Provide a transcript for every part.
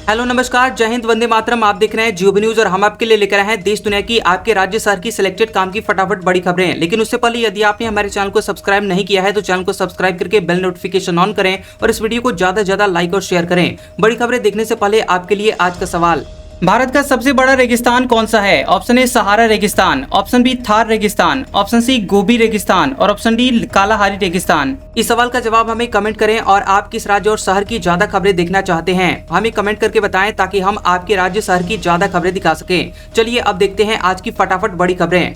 Hello नमस्कार, जय हिंद, वंदे मातरम। आप देख रहे हैं जियो न्यूज और हम आपके लिए लेकर आए हैं देश दुनिया की आपके राज्य शहर की सिलेक्टेड काम की फटाफट बड़ी खबरें। लेकिन उससे पहले यदि आपने हमारे चैनल को सब्सक्राइब नहीं किया है तो चैनल को सब्सक्राइब करके बेल नोटिफिकेशन ऑन करें और इस वीडियो को ज्यादा से ज्यादा लाइक और शेयर करें। बड़ी खबरें देखने से पहले आपके लिए आज का सवाल, भारत का सबसे बड़ा रेगिस्तान कौन सा है? ऑप्शन ए सहारा रेगिस्तान, ऑप्शन बी थार रेगिस्तान, ऑप्शन सी गोबी रेगिस्तान और ऑप्शन डी कालाहारी रेगिस्तान। इस सवाल का जवाब हमें कमेंट करें और आप किस राज्य और शहर की ज्यादा खबरें देखना चाहते हैं हमें कमेंट करके बताएं ताकि हम आपके राज्य शहर की ज्यादा खबरें दिखा सकें। चलिए अब देखते हैं आज की फटाफट बड़ी खबरें।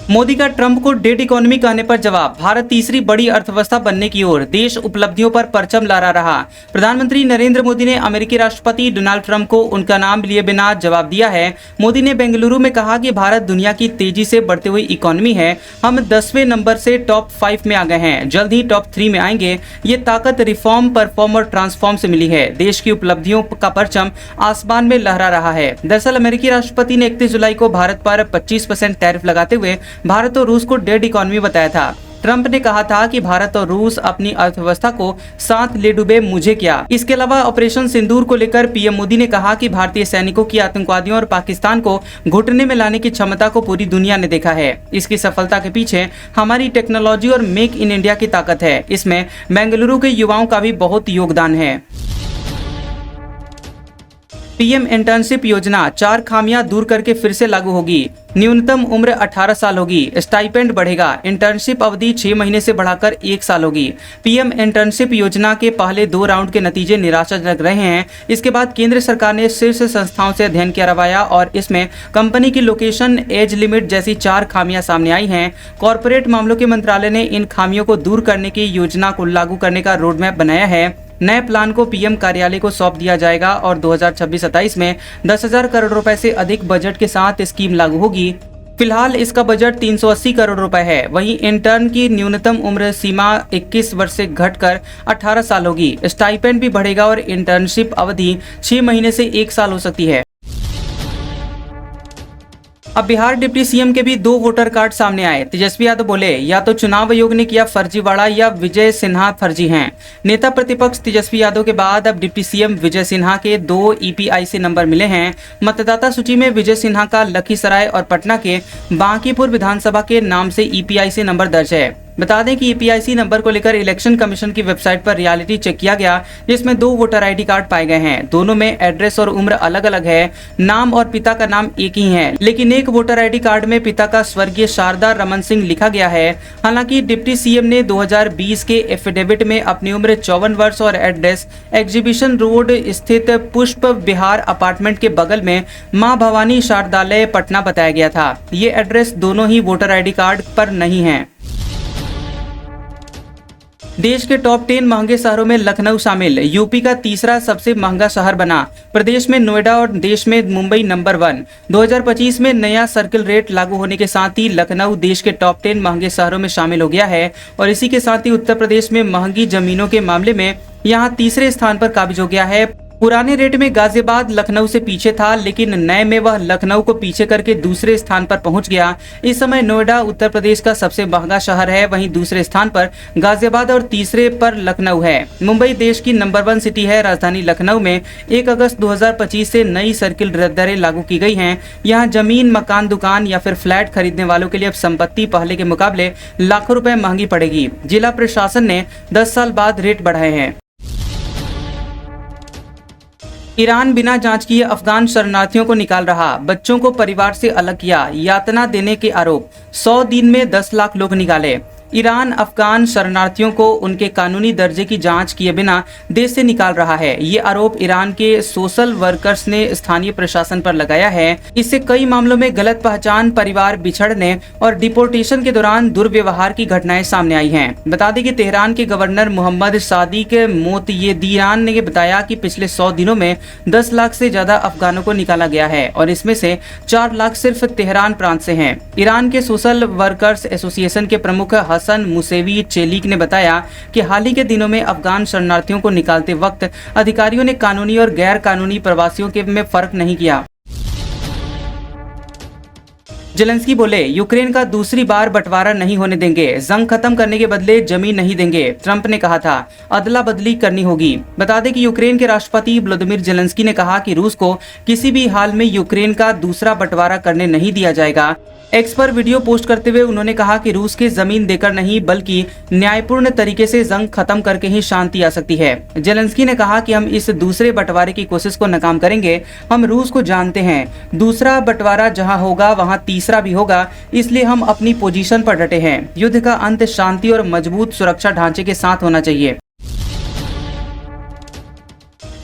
मोदी का ट्रंप को डेड इकोनॉमी कहने पर जवाब, भारत तीसरी बड़ी अर्थव्यवस्था बनने की ओर, देश उपलब्धियों पर परचम लहरा रहा। प्रधानमंत्री नरेंद्र मोदी ने अमेरिकी राष्ट्रपति डोनाल्ड ट्रंप को उनका नाम लिए बिना जवाब दिया है। मोदी ने बेंगलुरु में कहा कि भारत दुनिया की तेजी से बढ़ती हुई इकोनॉमी है, हम 10वें नंबर से टॉप 5 में आ गए हैं, जल्द ही टॉप 3 में आएंगे। ये ताकत रिफॉर्म, परफॉर्म और ट्रांसफॉर्म से मिली है। देश की उपलब्धियों का परचम आसमान में लहरा रहा है। दरअसल अमेरिकी राष्ट्रपति ने 31 जुलाई को भारत पर 25% टैरिफ लगाते हुए भारत और रूस को डेड इकोनॉमी बताया था। ट्रंप ने कहा था कि भारत और रूस अपनी अर्थव्यवस्था को साथ ले डूबे, मुझे क्या। इसके अलावा ऑपरेशन सिंदूर को लेकर पीएम मोदी ने कहा कि भारतीय सैनिकों की आतंकवादियों और पाकिस्तान को घुटने में लाने की क्षमता को पूरी दुनिया ने देखा है। इसकी सफलता के पीछे हमारी टेक्नोलॉजी और मेक इन इंडिया की ताकत है। इसमें बेंगलुरु के युवाओं का भी बहुत योगदान है। पीएम इंटर्नशिप योजना 4 खामियां दूर करके फिर से लागू होगी। न्यूनतम उम्र 18 साल होगी, स्टाइपेंड बढ़ेगा, इंटर्नशिप अवधि 6 महीने से बढ़ाकर 1 साल होगी। पीएम इंटर्नशिप योजना के पहले 2 राउंड के नतीजे निराशाजनक रहे हैं। इसके बाद केंद्र सरकार ने शीर्ष संस्थाओं से अध्ययन करवाया और इसमें कंपनी की लोकेशन, एज लिमिट जैसी 4 खामियां सामने आई हैं। कॉर्पोरेट मामलों के मंत्रालय ने इन खामियों को दूर करने की योजना को लागू करने का रोड मैप बनाया है। नए प्लान को पीएम कार्यालय को सौंप दिया जाएगा और 2026-27 में 10,000 करोड़ रुपए से अधिक बजट के साथ स्कीम लागू होगी। फिलहाल इसका बजट 380 करोड़ रुपए है। वहीं इंटर्न की न्यूनतम उम्र सीमा 21 वर्ष से घटकर 18 साल होगी। स्टाइपेंड भी बढ़ेगा और इंटर्नशिप अवधि 6 महीने से 1 साल हो सकती है। अब बिहार डिप्टी सीएम के भी 2 वोटर कार्ड सामने आए। तेजस्वी यादव बोले, या तो चुनाव आयोग ने किया फर्जीवाड़ा या विजय सिन्हा फर्जी हैं। नेता प्रतिपक्ष तेजस्वी यादव के बाद अब डिप्टी सीएम विजय सिन्हा के 2 ईपीआईसी नंबर मिले हैं। मतदाता सूची में विजय सिन्हा का लखीसराय और पटना के बांकीपुर विधानसभा के नाम से ईपीआईसी नंबर दर्ज है। बता दें कि ईपीआईसी नंबर को लेकर इलेक्शन कमीशन की वेबसाइट पर रियलिटी चेक किया गया, जिसमें 2 वोटर आईडी कार्ड पाए गए हैं। दोनों में एड्रेस और उम्र अलग अलग है। नाम और पिता का नाम एक ही है, लेकिन एक वोटर आईडी कार्ड में पिता का स्वर्गीय शारदा रमन सिंह लिखा गया है। हालांकि डिप्टी सीएम ने 2020 के एफिडेविट में अपनी उम्र 54 वर्ष और एड्रेस एग्जीबिशन रोड स्थित पुष्प विहार अपार्टमेंट के बगल में मां भवानी शारदालय पटना बताया गया था। ये एड्रेस दोनों ही वोटर आईडी कार्ड पर नहीं है। देश के टॉप 10 महंगे शहरों में लखनऊ शामिल। यूपी का तीसरा सबसे महंगा शहर बना। प्रदेश में नोएडा और देश में मुंबई नंबर 1। 2025 में नया सर्किल रेट लागू होने के साथ ही लखनऊ देश के टॉप 10 महंगे शहरों में शामिल हो गया है और इसी के साथ ही उत्तर प्रदेश में महंगी जमीनों के मामले में यहाँ तीसरे स्थान पर काबिज हो गया है। पुराने रेट में गाजियाबाद लखनऊ से पीछे था, लेकिन नए में वह लखनऊ को पीछे करके दूसरे स्थान पर पहुंच गया। इस समय नोएडा उत्तर प्रदेश का सबसे महंगा शहर है, वहीं दूसरे स्थान पर गाजियाबाद और तीसरे पर लखनऊ है। मुंबई देश की नंबर 1 सिटी है। राजधानी लखनऊ में 1 अगस्त 2025 से नई सर्किल दरें लागू की गई हैं। यहाँ जमीन, मकान, दुकान या फिर फ्लैट खरीदने वालों के लिए अब संपत्ति पहले के मुकाबले लाखों रुपए महंगी पड़ेगी। जिला प्रशासन ने 10 साल बाद रेट बढ़ाए हैं। ईरान बिना जांच किए अफगान शरणार्थियों को निकाल रहा, बच्चों को परिवार से अलग किया, यातना देने के आरोप। 100 दिन में 10 लाख लोग निकाले। ईरान अफगान शरणार्थियों को उनके कानूनी दर्जे की जांच किए बिना देश से निकाल रहा है। ये आरोप ईरान के सोशल वर्कर्स ने स्थानीय प्रशासन पर लगाया है। इससे कई मामलों में गलत पहचान, परिवार बिछड़ने और डिपोर्टेशन के दौरान दुर्व्यवहार की घटनाएं सामने आई हैं। बता दें कि तेहरान के गवर्नर मोहम्मद सादिक मोतयेदियान ने बताया कि पिछले 100 दिनों में 10 लाख से ज्यादा अफगानों को निकाला गया है और इसमें से 4 लाख सिर्फ तेहरान प्रांत से हैं। ईरान के सोशल वर्कर्स एसोसिएशन के प्रमुख हसन मुसेवी चेलिक ने बताया कि हाल ही के दिनों में अफगान शरणार्थियों को निकालते वक्त अधिकारियों ने कानूनी और गैर कानूनी प्रवासियों के में फर्क नहीं किया। जेलेंस्की बोले, यूक्रेन का दूसरी बार बंटवारा नहीं होने देंगे, जंग खत्म करने के बदले जमीन नहीं देंगे। ट्रंप ने कहा था अदला बदली करनी होगी। बता दें कि यूक्रेन के राष्ट्रपति व्लादिमीर जेलेंस्की ने कहा कि रूस को किसी भी हाल में यूक्रेन का दूसरा बंटवारा करने नहीं दिया जाएगा। एक्स पर वीडियो पोस्ट करते हुए उन्होंने कहा कि रूस के जमीन देकर नहीं बल्कि न्यायपूर्ण तरीके से जंग खत्म करके ही शांति आ सकती है। जेलेंस्की ने कहा कि हम इस दूसरे बंटवारे की कोशिश को नाकाम करेंगे। हम रूस को जानते हैं, दूसरा बंटवारा जहां होगा वहां तीसरा भी होगा, इसलिए हम अपनी पोजीशन पर डटे हैं। युद्ध का अंत शांति और मजबूत सुरक्षा ढांचे के साथ होना चाहिए।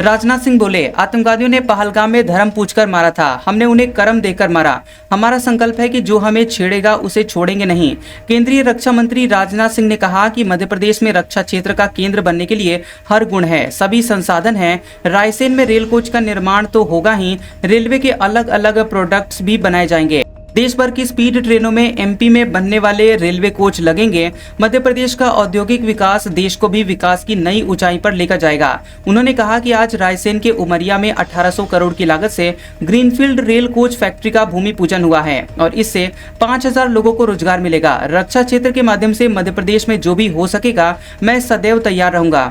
राजनाथ सिंह बोले, आतंकवादियों ने पहलगाम में धर्म पूछकर मारा था, हमने उन्हें कर्म देकर मारा। हमारा संकल्प है कि जो हमें छेड़ेगा उसे छोड़ेंगे नहीं। केंद्रीय रक्षा मंत्री राजनाथ सिंह ने कहा कि मध्य प्रदेश में रक्षा क्षेत्र का केंद्र बनने के लिए हर गुण है, सभी संसाधन हैं। रायसेन में रेल कोच का निर्माण तो होगा ही, रेलवे के अलग अलग प्रोडक्ट्स भी बनाए जाएंगे। देश भर की स्पीड ट्रेनों में एमपी में बनने वाले रेलवे कोच लगेंगे। मध्य प्रदेश का औद्योगिक विकास देश को भी विकास की नई ऊंचाई पर लेकर जाएगा। उन्होंने कहा कि आज रायसेन के उमरिया में 1800 करोड़ की लागत से ग्रीनफील्ड रेल कोच फैक्ट्री का भूमि पूजन हुआ है और इससे 5000 लोगों को रोजगार मिलेगा। रक्षा क्षेत्र के माध्यम से मध्य प्रदेश में जो भी हो सकेगा, मैं सदैव तैयार रहूंगा।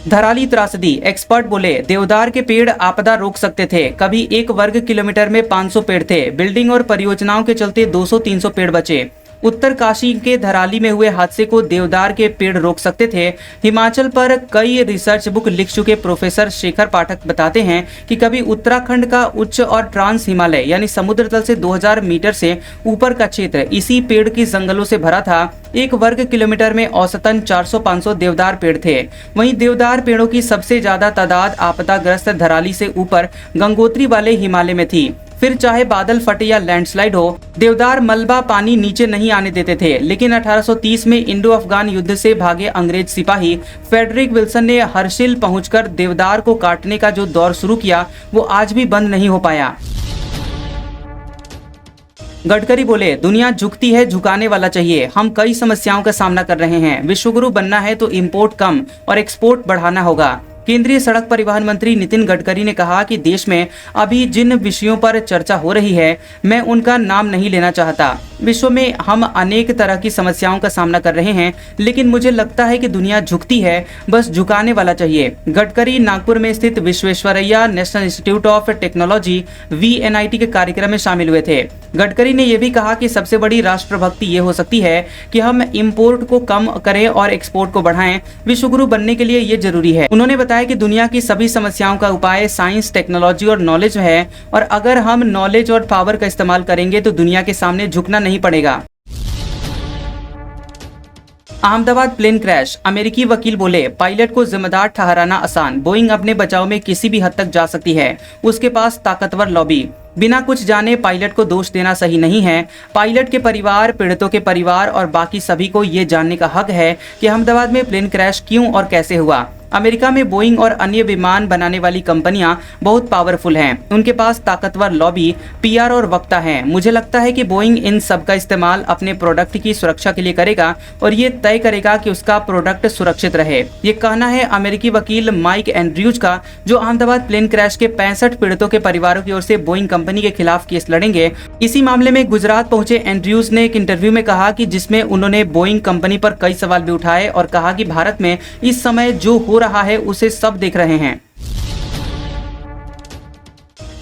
धराली त्रासदी, एक्सपर्ट बोले, देवदार के पेड़ आपदा रोक सकते थे। कभी 1 वर्ग किलोमीटर में 500 पेड़ थे, बिल्डिंग और परियोजनाओं के चलते 200-300 पेड़ बचे। उत्तरकाशी के धराली में हुए हादसे को देवदार के पेड़ रोक सकते थे। हिमाचल पर कई रिसर्च बुक लिख चुके प्रोफेसर शेखर पाठक बताते हैं कि कभी उत्तराखंड का उच्च और ट्रांस हिमालय यानी समुद्र तल से 2000 मीटर से ऊपर का क्षेत्र इसी पेड़ की जंगलों से भरा था। 1 वर्ग किलोमीटर में औसतन 400-500 देवदार पेड़ थे। वहीं देवदार पेड़ों की सबसे ज्यादा तादाद आपदाग्रस्त धराली से ऊपर गंगोत्री वाले हिमालय में थी। फिर चाहे बादल फटे या लैंडस्लाइड हो, देवदार मलबा पानी नीचे नहीं आने देते थे। लेकिन 1830 में इंडो अफगान युद्ध से भागे अंग्रेज सिपाही फ्रेडरिक विल्सन ने हर्शिल पहुंचकर देवदार को काटने का जो दौर शुरू किया, वो आज भी बंद नहीं हो पाया। गडकरी बोले, दुनिया झुकती है, झुकाने वाला चाहिए। हम कई समस्याओं का सामना कर रहे हैं। विश्वगुरु बनना है तो इंपोर्ट कम और एक्सपोर्ट बढ़ाना होगा। केंद्रीय सड़क परिवहन मंत्री नितिन गडकरी ने कहा कि देश में अभी जिन विषयों पर चर्चा हो रही है, मैं उनका नाम नहीं लेना चाहता। विश्व में हम अनेक तरह की समस्याओं का सामना कर रहे हैं, लेकिन मुझे लगता है कि दुनिया झुकती है, बस झुकाने वाला चाहिए। गडकरी नागपुर में स्थित Visvesvaraya national institute of technology VNIT के कार्यक्रम में शामिल हुए थे। गडकरी ने यह भी कहा कि सबसे बड़ी राष्ट्रभक्ति ये हो सकती है कि हम इंपोर्ट को कम करें और एक्सपोर्ट को बढ़ाएं। विश्वगुरु बनने के लिए ये जरूरी है। उन्होंने बताया कि दुनिया की सभी समस्याओं का उपाय साइंस, टेक्नोलॉजी और नॉलेज है और अगर हम नॉलेज और पावर का इस्तेमाल करेंगे तो दुनिया के सामने झुकना नहीं पड़ेगा। अहमदाबाद प्लेन क्रैश, अमेरिकी वकील बोले, पायलट को जिम्मेदार ठहराना आसान। बोइंग अपने बचाव में किसी भी हद तक जा सकती है, उसके पास ताकतवर लॉबी। बिना कुछ जाने पायलट को दोष देना सही नहीं है। पायलट के परिवार, पीड़ितों के परिवार और बाकी सभी को ये जानने का हक है कि अहमदाबाद में प्लेन क्रैश क्यों और कैसे हुआ। अमेरिका में बोइंग और अन्य विमान बनाने वाली कंपनियां बहुत पावरफुल हैं। उनके पास ताकतवर लॉबी, PR और वक्ता हैं। मुझे लगता है कि बोइंग इन सब का इस्तेमाल अपने प्रोडक्ट की सुरक्षा के लिए करेगा और ये तय करेगा कि उसका प्रोडक्ट सुरक्षित रहे। ये कहना है अमेरिकी वकील माइक एंड्रयूज का, जो अहमदाबाद प्लेन क्रैश के 65 पीड़ितों के परिवारों की ओर से बोइंग कंपनी के खिलाफ केस लड़ेंगे। इसी मामले में गुजरात पहुंचे एंड्रयूज ने एक इंटरव्यू में कहा कि जिसमें उन्होंने बोइंग कंपनी पर कई सवाल भी उठाए और कहा कि भारत में इस समय जो हो रहा है उसे सब देख रहे हैं।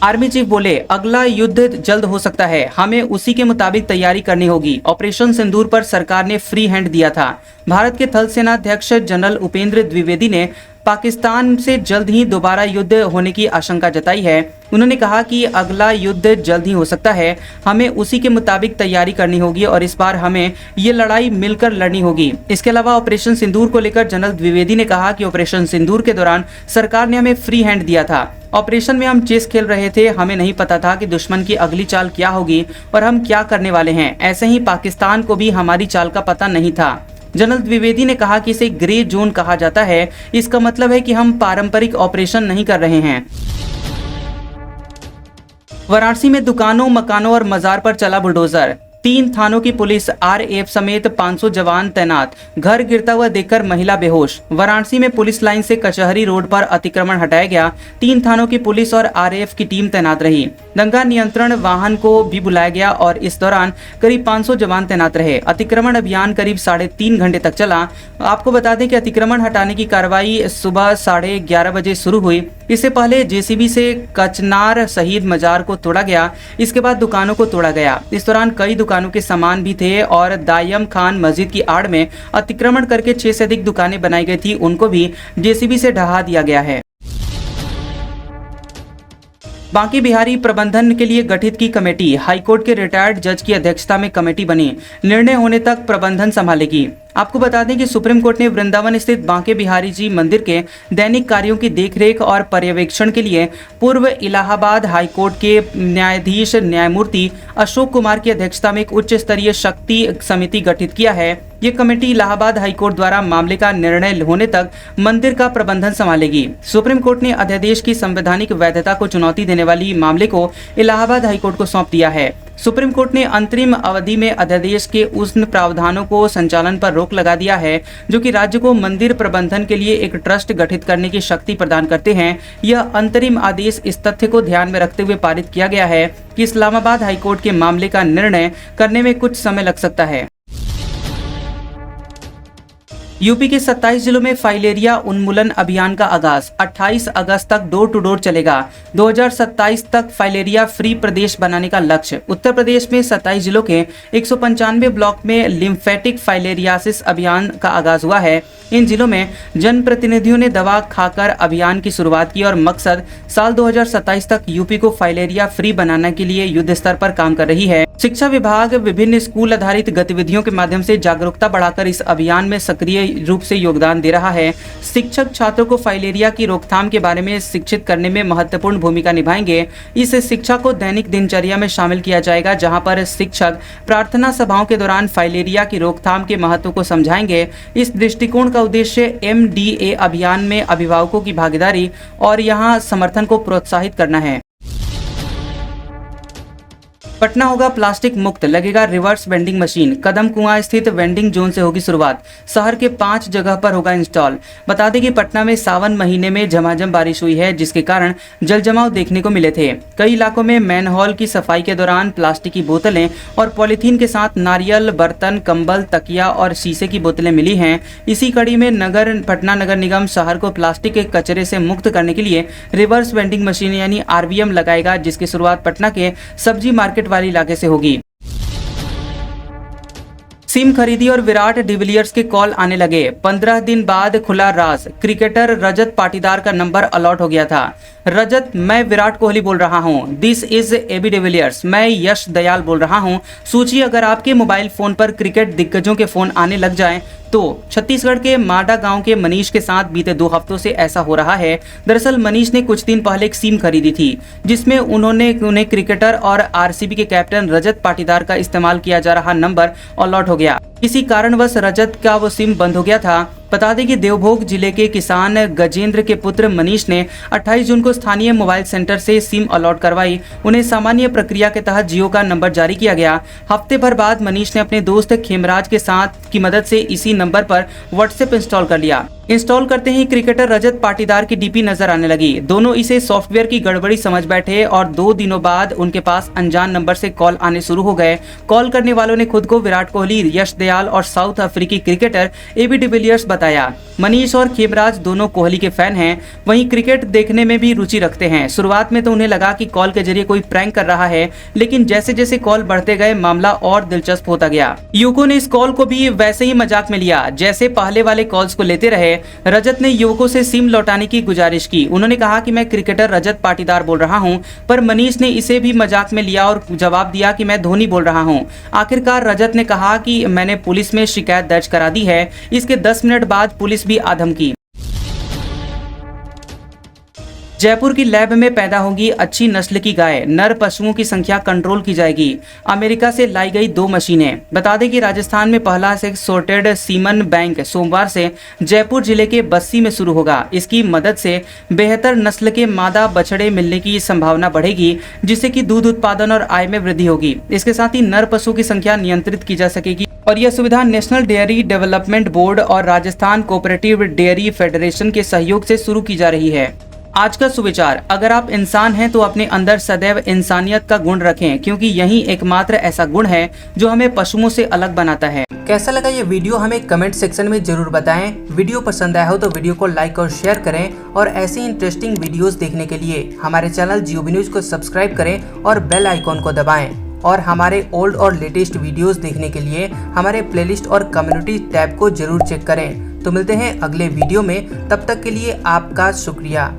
आर्मी चीफ बोले, अगला युद्ध जल्द हो सकता है, हमें उसी के मुताबिक तैयारी करनी होगी। ऑपरेशन सिंदूर पर सरकार ने फ्री हैंड दिया था। भारत के थल सेना अध्यक्ष जनरल उपेंद्र द्विवेदी ने पाकिस्तान से जल्द ही दोबारा युद्ध होने की आशंका जताई है। उन्होंने कहा कि अगला युद्ध जल्द ही हो सकता है, हमें उसी के मुताबिक तैयारी करनी होगी और इस बार हमें ये लड़ाई मिलकर लड़नी होगी। इसके अलावा ऑपरेशन सिंदूर को लेकर जनरल द्विवेदी ने कहा कि ऑपरेशन सिंदूर के दौरान सरकार ने हमें फ्री हैंड दिया था। ऑपरेशन में हम चेस खेल रहे थे, हमें नहीं पता था कि दुश्मन की अगली चाल क्या होगी और हम क्या करने वाले हैं। ऐसे ही पाकिस्तान को भी हमारी चाल का पता नहीं था। जनरल द्विवेदी ने कहा कि इसे ग्रे जोन कहा जाता है। इसका मतलब है कि हम पारंपरिक ऑपरेशन नहीं कर रहे हैं। वाराणसी में दुकानों, मकानों और मजार पर चला बुलडोजर। 3 थानों की पुलिस, आरएएफ समेत 500 जवान तैनात। घर गिरता हुआ देखकर महिला बेहोश। वाराणसी में पुलिस लाइन से कचहरी रोड पर अतिक्रमण हटाया गया। 3 थानों की पुलिस और आरएएफ की टीम तैनात रही। दंगा नियंत्रण वाहन को भी बुलाया गया और इस दौरान करीब 500 जवान तैनात रहे। अतिक्रमण अभियान करीब 3.5 घंटे तक चला। आपको बता दें कि अतिक्रमण हटाने की कार्रवाई सुबह 11:30 बजे शुरू हुई। इससे पहले जेसीबी से कचनार शहीद मजार को तोड़ा गया। इसके बाद दुकानों को तोड़ा गया। इस दौरान कई दुकानों के सामान भी थे और दायम खान मस्जिद की आड़ में अतिक्रमण करके 6 से अधिक दुकानें बनाई गई थी, उनको भी जेसीबी से ढहा दिया गया है। बांके बिहारी प्रबंधन के लिए गठित की कमेटी, हाईकोर्ट के रिटायर्ड जज की अध्यक्षता में कमेटी बनी। निर्णय होने तक प्रबंधन संभालेगी। आपको बता दें कि सुप्रीम कोर्ट ने वृंदावन स्थित बांके बिहारी जी मंदिर के दैनिक कार्यों की देखरेख और पर्यवेक्षण के लिए पूर्व इलाहाबाद हाईकोर्ट के न्यायाधीश न्यायमूर्ति अशोक कुमार की अध्यक्षता में एक उच्च स्तरीय शक्ति समिति गठित किया है। ये कमेटी इलाहाबाद हाईकोर्ट द्वारा मामले का निर्णय होने तक मंदिर का प्रबंधन संभालेगी। सुप्रीम कोर्ट ने अध्यादेश की संवैधानिक वैधता को चुनौती देने वाली मामले को इलाहाबाद हाईकोर्ट को सौंप दिया है। सुप्रीम कोर्ट ने अंतरिम अवधि में अध्यादेश के उन प्रावधानों को संचालन पर रोक लगा दिया है जो कि राज्य को मंदिर प्रबंधन के लिए एक ट्रस्ट गठित करने की शक्ति प्रदान करते हैं। यह अंतरिम आदेश इस तथ्य को ध्यान में रखते हुए पारित किया गया है कि इस्लामाबाद हाईकोर्ट के मामले का निर्णय करने में कुछ समय लग सकता है। यूपी के 27 जिलों में फाइलेरिया उन्मूलन अभियान का आगाज 28 अगस्त तक डोर टू डोर चलेगा। 2027 तक फाइलेरिया फ्री प्रदेश बनाने का लक्ष्य। उत्तर प्रदेश में 27 जिलों के 195 ब्लॉक में लिम्फेटिक फाइलेरियासिस अभियान का आगाज हुआ है। इन जिलों में जनप्रतिनिधियों ने दवा खाकर अभियान की शुरुआत की और मकसद साल 2027 तक यूपी को फाइलेरिया फ्री बनाने के लिए युद्ध स्तर पर काम कर रही है। शिक्षा विभाग विभिन्न स्कूल आधारित गतिविधियों के माध्यम से जागरूकता बढ़ाकर इस अभियान में सक्रिय रूप से योगदान दे रहा है। शिक्षक छात्रों को फाइलेरिया की रोकथाम के बारे में शिक्षित करने में महत्वपूर्ण भूमिका निभाएंगे। इस शिक्षा को दैनिक दिनचर्या में शामिल किया जाएगा, जहां पर शिक्षक प्रार्थना सभाओं के दौरान फाइलेरिया की रोकथाम के महत्व को समझाएंगे। इस दृष्टिकोण का उद्देश्य MDA अभियान में अभिभावकों की भागीदारी और यहां समर्थन को प्रोत्साहित करना है। पटना होगा प्लास्टिक मुक्त, लगेगा रिवर्स वेंडिंग मशीन। कदम कुआं स्थित वेंडिंग जोन से होगी शुरुआत। शहर के 5 जगह पर होगा इंस्टॉल। बता दें कि पटना में सावन महीने में झमाझम बारिश हुई है, जिसके कारण जल जमाव देखने को मिले थे। कई इलाकों में मैनहोल की सफाई के दौरान प्लास्टिक की बोतलें और पॉलीथीन के साथ नारियल, बर्तन, कंबल, तकिया और शीशे की बोतलें मिली हैं। इसी कड़ी में पटना नगर निगम शहर को प्लास्टिक के कचरे से मुक्त करने के लिए रिवर्स वेंडिंग मशीन यानी RVM लगाएगा, जिसकी शुरुआत पटना के सब्जी मार्केट वाले इलाके से होगी। सिम खरीदी और विराट डिविलियर्स के कॉल आने लगे। 15 दिन बाद खुला राज, क्रिकेटर रजत पाटीदार का नंबर अलॉट हो गया था। रजत, मैं विराट कोहली बोल रहा हूं। This is AB de Villiers. मैं यश दयाल बोल रहा हूं। सोचिए अगर आपके मोबाइल फोन पर क्रिकेट दिग्गजों के फोन आने लग जाएं तो छत्तीसगढ़ के माडा गांव के मनीष के साथ बीते 2 हफ्तों से ऐसा हो रहा है। दरअसल मनीष ने कुछ दिन पहले एक सिम खरीदी थी, जिसमें उन्हें क्रिकेटर और RCB के कैप्टन रजत पाटीदार का इस्तेमाल किया जा रहा नंबर अलॉट हो गया। किसी कारणवश रजत का वो सिम बंद हो गया था। बता दें कि देवभोग जिले के किसान गजेंद्र के पुत्र मनीष ने 28 जून को स्थानीय मोबाइल सेंटर से सिम अलॉट करवाई। उन्हें सामान्य प्रक्रिया के तहत जियो का नंबर जारी किया गया। हफ्ते भर बाद मनीष ने अपने दोस्त खेमराज के साथ की मदद से इसी नंबर पर व्हाट्सएप इंस्टॉल कर लिया। इंस्टॉल करते ही क्रिकेटर रजत पाटीदार की DP नजर आने लगी। दोनों इसे सॉफ्टवेयर की गड़बड़ी समझ बैठे और 2 दिनों बाद उनके पास अनजान नंबर से कॉल आने शुरू हो गए। कॉल करने वालों ने खुद को विराट कोहली, यश दयाल और साउथ अफ्रीकी क्रिकेटर AB डिविलियर्स बताया। मनीष और खेमराज दोनों कोहली के फैन हैं, वहीं क्रिकेट देखने में भी रुचि रखते हैं। शुरुआत में तो उन्हें लगा कि कॉल के जरिए कोई प्रैंक कर रहा है, लेकिन जैसे जैसे कॉल बढ़ते गए मामला और दिलचस्प होता गया। युवकों ने इस कॉल को भी वैसे ही मजाक में लिया जैसे पहले वाले कॉल्स को लेते रहे। रजत ने युवकों से सिम लौटाने की गुजारिश की। उन्होंने कहा कि मैं क्रिकेटर रजत पाटीदार बोल रहा हूं, पर मनीष ने इसे भी मजाक में लिया और जवाब दिया कि मैं धोनी बोल रहा हूं। आखिरकार रजत ने कहा कि मैंने पुलिस में शिकायत दर्ज करा दी है। इसके 10 मिनट बाद पुलिस भी आ धमकी। जयपुर की लैब में पैदा होगी अच्छी नस्ल की गाय, नर पशुओं की संख्या कंट्रोल की जाएगी। अमेरिका से लाई गई 2 मशीनें। बता दें कि राजस्थान में पहला से सॉर्टेड सीमन बैंक सोमवार से जयपुर जिले के बस्सी में शुरू होगा। इसकी मदद से बेहतर नस्ल के मादा बछड़े मिलने की संभावना बढ़ेगी, जिससे कि दूध उत्पादन और आय में वृद्धि होगी। इसके साथ ही नर पशुओं की संख्या नियंत्रित की जा सकेगी और यह सुविधा नेशनल डेयरी डेवलपमेंट बोर्ड और राजस्थान कोऑपरेटिव डेयरी फेडरेशन के सहयोग से शुरू की जा रही है। आज का सुविचार, अगर आप इंसान हैं तो अपने अंदर सदैव इंसानियत का गुण रखें, क्योंकि यही एकमात्र ऐसा गुण है जो हमें पशुओं से अलग बनाता है। कैसा लगा ये वीडियो हमें कमेंट सेक्शन में जरूर बताएं। वीडियो पसंद आया हो तो वीडियो को लाइक और शेयर करें और ऐसी इंटरेस्टिंग वीडियोस देखने के लिए हमारे चैनल GOB न्यूज को सब्सक्राइब करें और बेल आइकॉन को दबाएं। और हमारे ओल्ड और लेटेस्ट वीडियोस देखने के लिए हमारे प्लेलिस्ट और कम्युनिटी टैब को जरूर चेक करें। तो मिलते हैं अगले वीडियो में, तब तक के लिए आपका शुक्रिया।